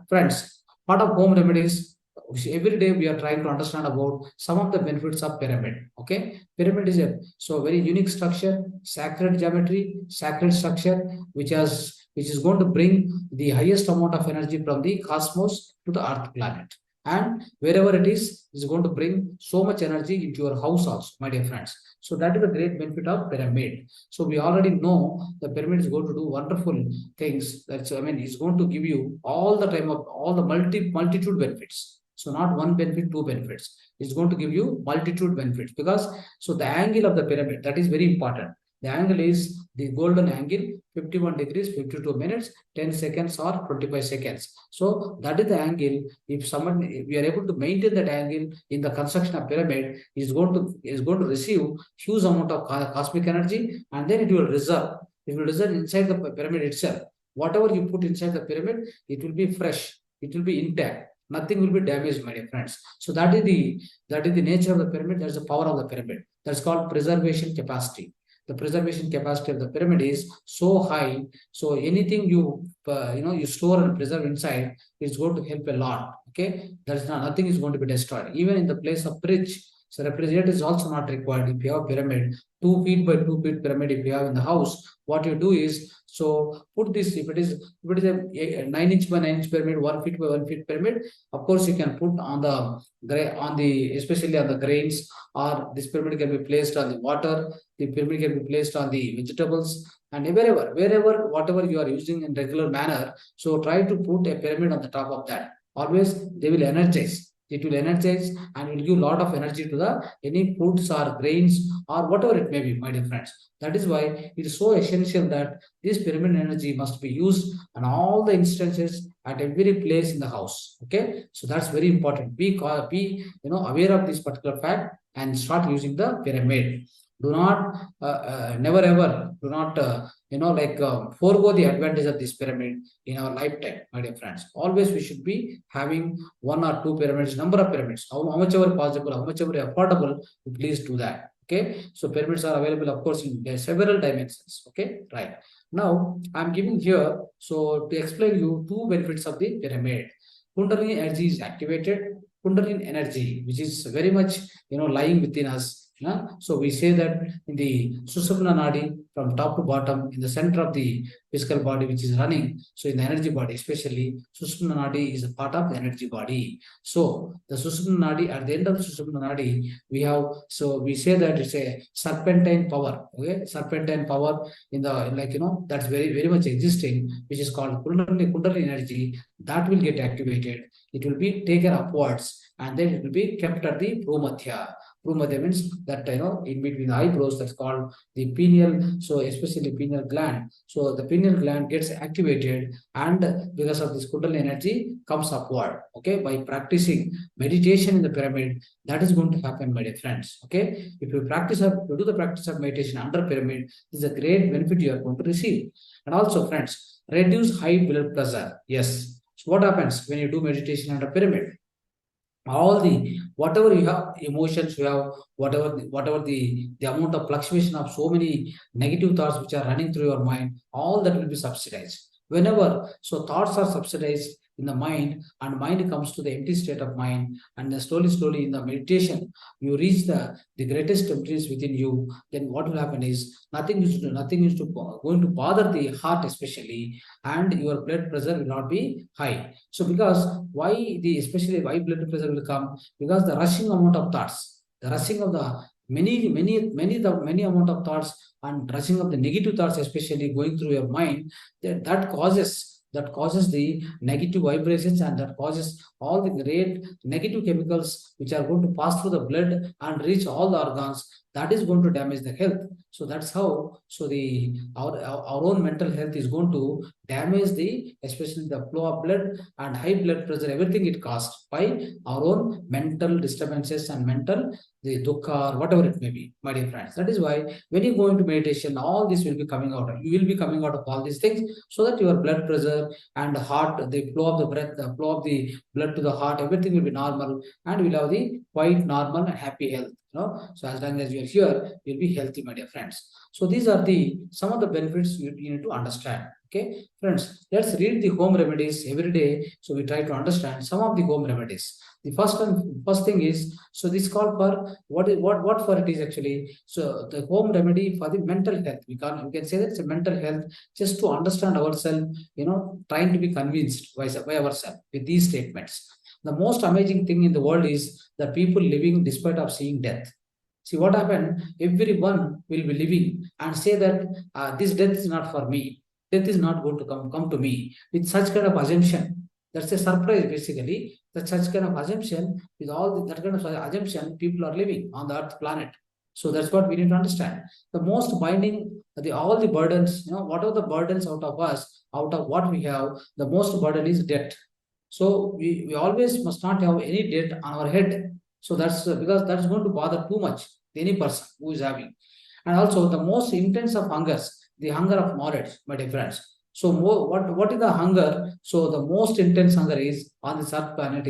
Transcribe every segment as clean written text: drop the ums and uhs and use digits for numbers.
friends, part of home remedies, every day we are trying to understand about some of the benefits of pyramid. Okay, pyramid is a very unique structure, sacred geometry, sacred structure, which is going to bring the highest amount of energy from the cosmos to the earth planet. And wherever it is going to bring so much energy into your house also, my dear friends. So that is the great benefit of pyramid. So we already know the pyramid is going to do wonderful things. That's, I mean, it's going to give you all the time of all the multitude benefits. So not one benefit, two benefits. It's going to give you multitude benefits, because so the angle of the pyramid, that is very important. The angle is the golden angle, 51 degrees, 52 minutes, 10 seconds or 25 seconds. So that is the angle. If we are able to maintain that angle in the construction of pyramid, is going to receive huge amount of cosmic energy, and then it will reserve. It will reserve inside the pyramid itself. Whatever you put inside the pyramid, it will be fresh. It will be intact. Nothing will be damaged, my dear friends. So that is the nature of the pyramid. That's the power of the pyramid. That's called preservation capacity. The preservation capacity of the pyramid is so high. So anything you store and preserve inside is going to help a lot. Okay, nothing is going to be destroyed. Even in the place of fridge, so refrigerator is also not required. If you have pyramid, 2 feet by 2 feet pyramid, if you have in the house, what you do is, so put this, if it is a 9 inch by 9 inch pyramid, 1 feet by 1 feet pyramid, of course you can put on the especially on the grains, or this pyramid can be placed on the water, the pyramid can be placed on the vegetables, and wherever whatever you are using in regular manner. So try to put a pyramid on the top of that. Always they will energize. It will energize and will give a lot of energy to the any foods or grains or whatever it may be, my dear friends. That is why it is so essential that this pyramid energy must be used on all the instances at every place in the house. Okay, so that's very important. Be aware of this particular fact and start using the pyramid. Do not never ever do not forego the advantage of this pyramid in our lifetime, my dear friends. Always we should be having 1 or 2 pyramids, number of pyramids, how much ever possible, how much ever affordable, please do that. Okay, so pyramids are available, of course, in several dimensions. Okay, right. Now I'm giving here, so to explain you 2 benefits of the pyramid. Kundalini energy is activated. Kundalini energy, which is very much lying within us. So we say that in the Sushumna Nadi, from top to bottom, in the center of the physical body, which is running, so in the energy body, especially Sushumna Nadi is a part of the energy body. So the Sushumna Nadi, at the end of the Sushumna Nadi, we say that it's a serpentine power. Okay, serpentine power in the that's very very much existing, which is called Kundalini energy. That will get activated. It will be taken upwards, and then it will be kept at the Bhumadhya. Bhumadhya means that in between the eyebrows, that's called the pineal. So especially pineal gland. So the pineal gland gets activated, and because of this Kundalini energy comes upward. Okay, by practicing meditation in the pyramid, that is going to happen, my dear friends. Okay, if you do the practice of meditation under pyramid, this is a great benefit you are going to receive. And also, friends, reduce high blood pressure. Yes. So what happens when you do meditation under pyramid? All the whatever you have, emotions you have, whatever the amount of fluctuation of so many negative thoughts which are running through your mind, all that will be subsidized. Whenever thoughts are subsidized in the mind, and mind comes to the empty state of mind, and then slowly in the meditation you reach the greatest emptiness within you, then what will happen is nothing is going to bother the heart especially, and your blood pressure will not be high. So because especially why blood pressure will come? Because the rushing amount of thoughts, the rushing of the many amount of thoughts, and rushing of the negative thoughts especially going through your mind, that causes the negative vibrations, and that causes all the great negative chemicals which are going to pass through the blood and reach all the organs. That is going to damage the health. So that's how our own mental health is going to damage especially the flow of blood and high blood pressure, everything it caused by our own mental disturbances and the dukkha or whatever it may be, my dear friends. That is why when you go into meditation, all this will be coming out. You will be coming out of all these things, so that your blood pressure and heart, the flow of the breath, the flow of the blood to the heart, everything will be normal, and will have the quite normal and happy health. So as long as you're here, you'll be healthy, my dear friends. So these are the some of the benefits you need to understand. Okay, friends, let's read the home remedies every day. So we try to understand some of the home remedies. The first thing is, so this called for what for it is actually. So the home remedy for the mental health. We can say that it's a mental health, just to understand ourselves, trying to be convinced by ourselves with these statements. The most amazing thing in the world is the people living despite of seeing death. See what happened? Everyone will be living and say that this death is not for me. Death is not going to come to me with such kind of assumption. That's a surprise, basically. That such kind of assumption, with that kind of assumption, people are living on the Earth planet. So that's what we need to understand. The most binding, all the burdens, whatever the burdens out of us, out of what we have, the most burden is debt. So we always must not have any debt on our head. So that's because that's going to bother too much any person who is having. And also the most intense of hungers, the hunger of knowledge, my dear friends. So what is the hunger? So the most intense hunger is on this earth planet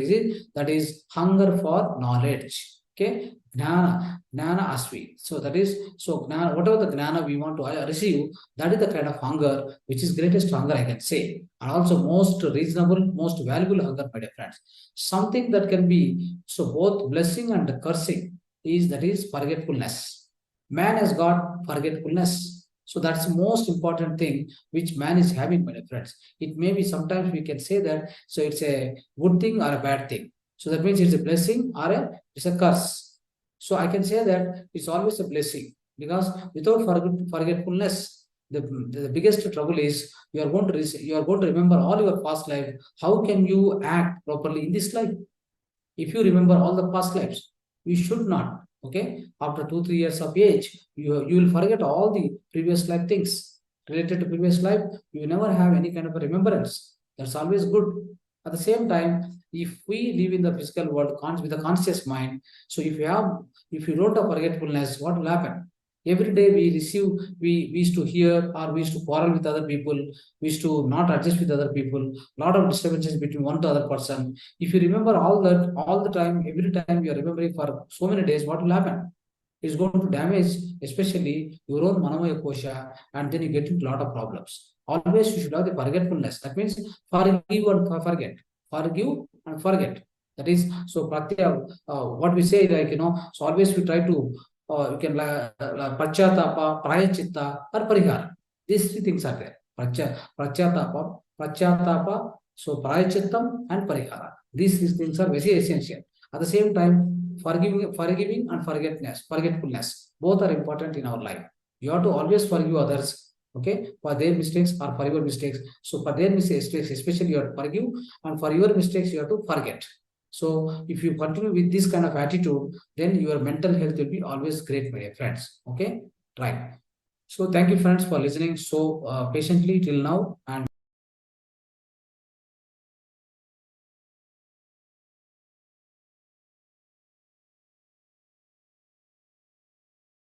that is hunger for knowledge. Okay, gnana asvi. So that is, so gnana, whatever the gnana we want to receive, that is the kind of hunger which is greatest hunger, I can say, and also most reasonable, most valuable hunger, my dear friends. Something that can be so both blessing and cursing that is forgetfulness. Man has got forgetfulness. So that's the most important thing which man is having, my dear friends. It may be sometimes we can say that, so it's a good thing or a bad thing. So that means it's a blessing or it's a curse. So I can say that it's always a blessing, because without forgetfulness, the biggest trouble is you are going to remember all your past life. How can you act properly in this life if you remember all the past lives? You should not. Okay, after 2-3 years of age, you will forget all the previous life things related to previous life. You will never have any kind of a remembrance. That's always good. At the same time, if we live in the physical world with a conscious mind, so if you don't have forgetfulness, what will happen? Every day we used to hear, or we used to quarrel with other people, we used to not adjust with other people, lot of disturbances between one to other person. If you remember all that all the time, every time you are remembering for so many days, what will happen? It's going to damage, especially your own Manamaya Kosha, and then you get into a lot of problems. Always you should have the forgetfulness. That means forgive and forget. Forgive and forget. That is, so Pratyaya, what we say, like, so always we try to, you can Pachyatapa, Prayachitta, or Parihara. These three things are there. Pachyatapa, so Prayachittam and Parihara. These things are very essential. At the same time, forgiving and forgetfulness, both are important in our life. You have to always forgive others, okay, for their mistakes or for your mistakes. So for their mistakes, especially you have to forgive, and for your mistakes, you have to forget. So if you continue with this kind of attitude, then your mental health will be always great, my dear friends. Okay, right. So thank you, friends, for listening so patiently till now. And